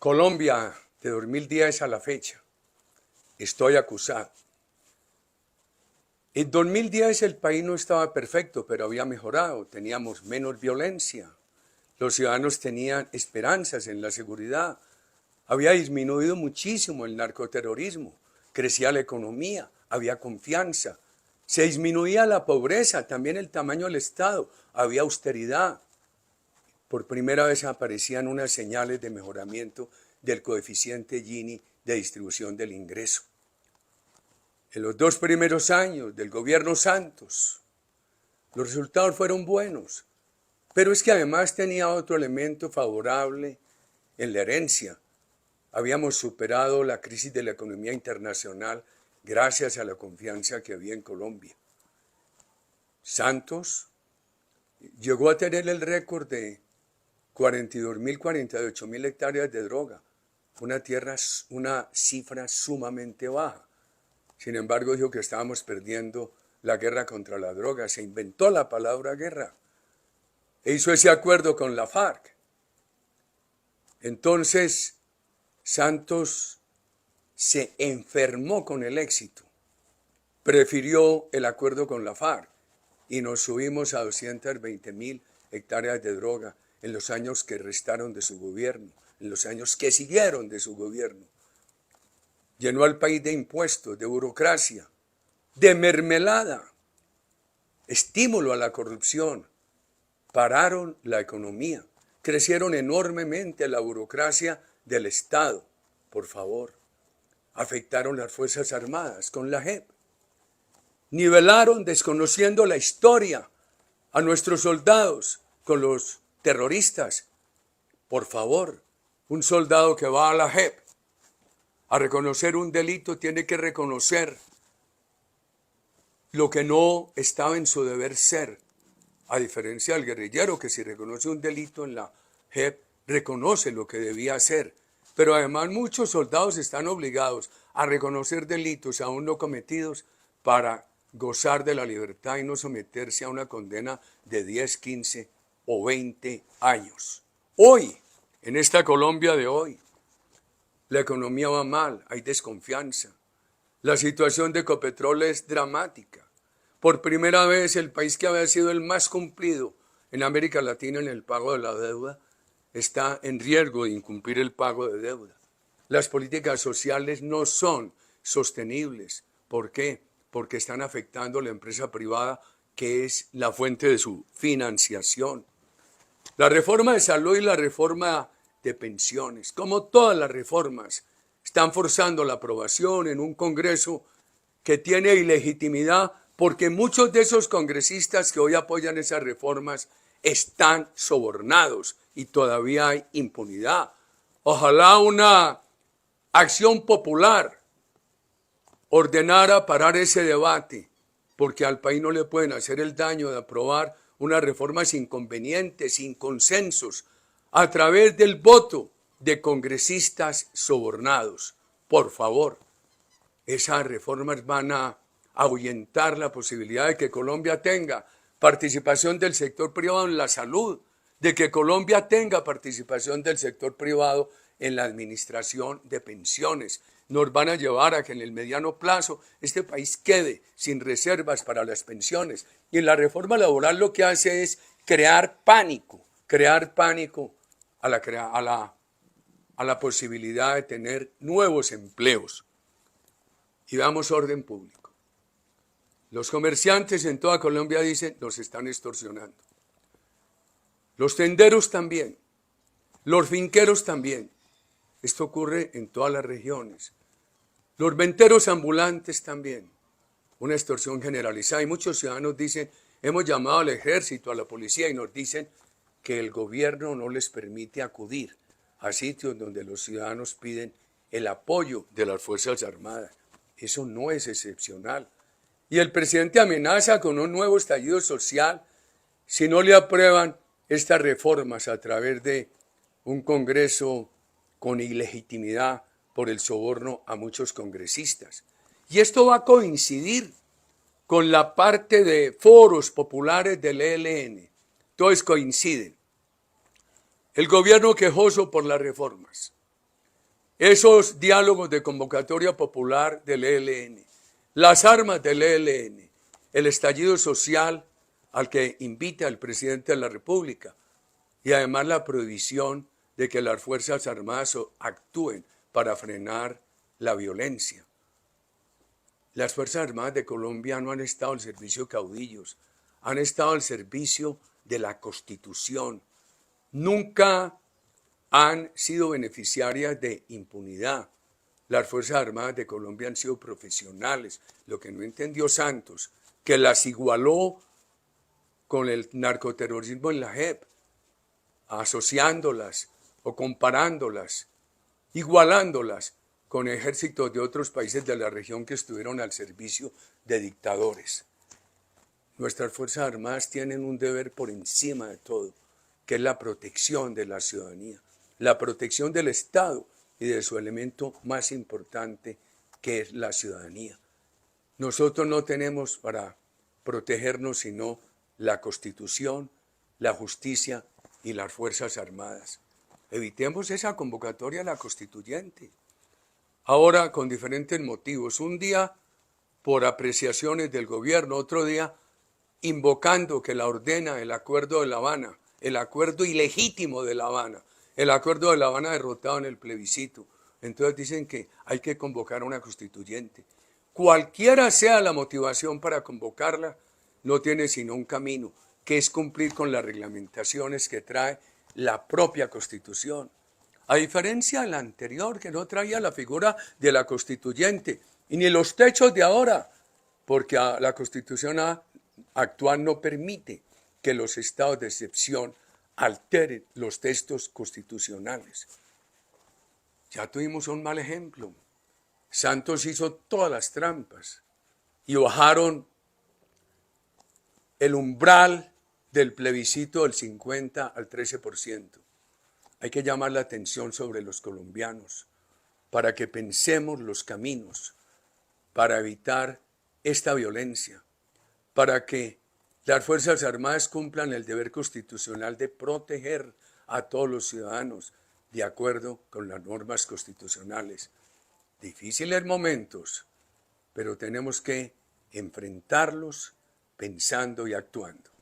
Colombia, de 2010 a la fecha, estoy acusado. En 2010 el país no estaba perfecto, pero había mejorado, teníamos menos violencia, los ciudadanos tenían esperanzas en la seguridad, había disminuido muchísimo el narcoterrorismo, crecía la economía, había confianza, se disminuía la pobreza, también el tamaño del Estado, había austeridad. Por primera vez aparecían unas señales de mejoramiento del coeficiente Gini de distribución del ingreso. En los 2 primeros años del gobierno Santos, los resultados fueron buenos, pero es que además tenía otro elemento favorable en la herencia. Habíamos superado la crisis de la economía internacional gracias a la confianza que había en Colombia. Santos llegó a tener el récord de 42.000, 48.000 hectáreas de droga, una cifra sumamente baja. Sin embargo, dijo que estábamos perdiendo la guerra contra la droga. Se inventó la palabra guerra e hizo ese acuerdo con la FARC. Entonces, Santos se enfermó con el éxito, prefirió el acuerdo con la FARC y nos subimos a 220.000 hectáreas de droga en los años que restaron de su gobierno, en los años que siguieron de su gobierno. Llenó al país de impuestos, de burocracia, de mermelada, estímulo a la corrupción. Pararon la economía, crecieron enormemente la burocracia del Estado. Por favor, afectaron las Fuerzas Armadas con la JEP. Nivelaron, desconociendo la historia, a nuestros soldados con los terroristas. Por favor, un soldado que va a la JEP a reconocer un delito tiene que reconocer lo que no estaba en su deber ser, a diferencia del guerrillero que si reconoce un delito en la JEP, reconoce lo que debía hacer. Pero además muchos soldados están obligados a reconocer delitos aún no cometidos para gozar de la libertad y no someterse a una condena de 10, 15 o 20 años. Hoy, en esta Colombia de hoy, la economía va mal, hay desconfianza. La situación de Ecopetrol es dramática. Por primera vez el país que había sido el más cumplido en América Latina en el pago de la deuda está en riesgo de incumplir el pago de deuda. Las políticas sociales no son sostenibles. ¿Por qué? Porque están afectando a la empresa privada, que es la fuente de su financiación. La reforma de salud y la reforma de pensiones, como todas las reformas, están forzando la aprobación en un Congreso que tiene ilegitimidad porque muchos de esos congresistas que hoy apoyan esas reformas están sobornados y todavía hay impunidad. Ojalá una acción popular ordenara parar ese debate, porque al país no le pueden hacer el daño de aprobar unas reformas inconvenientes, sin consensos, a través del voto de congresistas sobornados. Por favor, esas reformas van a ahuyentar la posibilidad de que Colombia tenga participación del sector privado en la salud, de que Colombia tenga participación del sector privado en la administración de pensiones. Nos van a llevar a que en el mediano plazo este país quede sin reservas para las pensiones. Y en la reforma laboral lo que hace es crear pánico a la posibilidad de tener nuevos empleos. Y veamos orden público. Los comerciantes en toda Colombia dicen, nos están extorsionando. Los tenderos también, los finqueros también. Esto ocurre en todas las regiones. Los venteros ambulantes también. Una extorsión generalizada. Y muchos ciudadanos dicen, hemos llamado al ejército, a la policía, y nos dicen que el gobierno no les permite acudir a sitios donde los ciudadanos piden el apoyo de las Fuerzas Armadas. Eso no es excepcional. Y el presidente amenaza con un nuevo estallido social si no le aprueban estas reformas a través de un Congreso con ilegitimidad por el soborno a muchos congresistas. Y esto va a coincidir con la parte de foros populares del ELN. Todos coinciden. El gobierno quejoso por las reformas. esos diálogos de convocatoria popular del ELN, las armas del ELN, el estallido social al que invita el presidente de la República y además la prohibición de que las Fuerzas Armadas actúen para frenar la violencia. Las Fuerzas Armadas de Colombia no han estado al servicio de caudillos, han estado al servicio de la Constitución. Nunca han sido beneficiarias de impunidad. Las Fuerzas Armadas de Colombia han sido profesionales. Lo que no entendió Santos, que las igualó con el narcoterrorismo en la JEP, asociándolas o comparándolas, igualándolas con ejércitos de otros países de la región que estuvieron al servicio de dictadores. Nuestras Fuerzas Armadas tienen un deber por encima de todo, que es la protección de la ciudadanía, la protección del Estado y de su elemento más importante, que es la ciudadanía. Nosotros no tenemos para protegernos sino la Constitución, la justicia y las Fuerzas Armadas. Evitemos esa convocatoria a la constituyente. Ahora con diferentes motivos. Un día por apreciaciones del gobierno, otro día invocando que la ordena el Acuerdo de La Habana, el acuerdo ilegítimo de La Habana, el Acuerdo de La Habana derrotado en el plebiscito. Entonces dicen que hay que convocar a una constituyente. Cualquiera sea la motivación para convocarla, no tiene sino un camino, que es cumplir con las reglamentaciones que trae la propia Constitución. A diferencia de la anterior, que no traía la figura de la constituyente, y ni los techos de ahora, porque la Constitución actual no permite que los estados de excepción alteren los textos constitucionales. Ya tuvimos un mal ejemplo. Santos hizo todas las trampas y bajaron el umbral del plebiscito del 50 al 13%. Hay que llamar la atención sobre los colombianos para que pensemos los caminos para evitar esta violencia, para que las Fuerzas Armadas cumplan el deber constitucional de proteger a todos los ciudadanos de acuerdo con las normas constitucionales. Difíciles momentos, pero tenemos que enfrentarlos pensando y actuando.